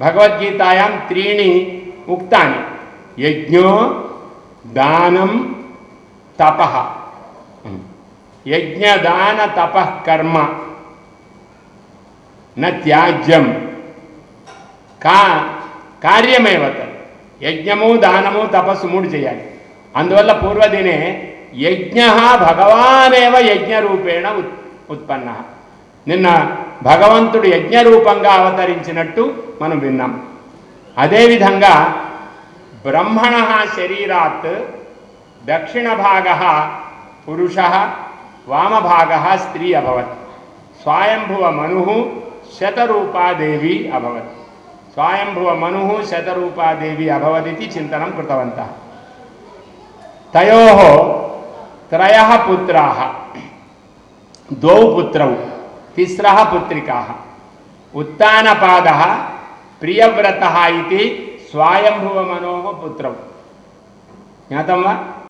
भगवद्गीतायां त्रीणि उक्तानि यज्ञो दानं तपः यज्ञदान तपः कर्म न त्याज्यम కార్యమేవ యజ్ఞము దానము తపస్సు మూడు చేయాలి. అందువల్ల పూర్వదినే యజ్ఞ భగవానేవ యజ్ఞ రూపేణ ఉత్పన్న. నిన్న భగవంతుడు యజ్ఞ రూపంగా అవతరించినట్టు మనం విన్నాం. అదేవిధంగా బ్రహ్మణ శరీరాత్ దక్షిణ భాగ పురుష వామభాగ స్త్రీ అభవత్. స్వయంభువ మను శతరూపాదేవి అభవత్. స్వయంభువ మను శతరూపాదేవి అభవదితి చింతనం కృతవంతః. తయోః త్రయః పుత్రాः ద్వౌ పుత్రౌ తిస్రः పుత్రికాः. ఉత్తానపాదः ప్రియవ్రతः इति స్వయంభువ మనోః పుత్రౌ. జ్ఞాతం వా?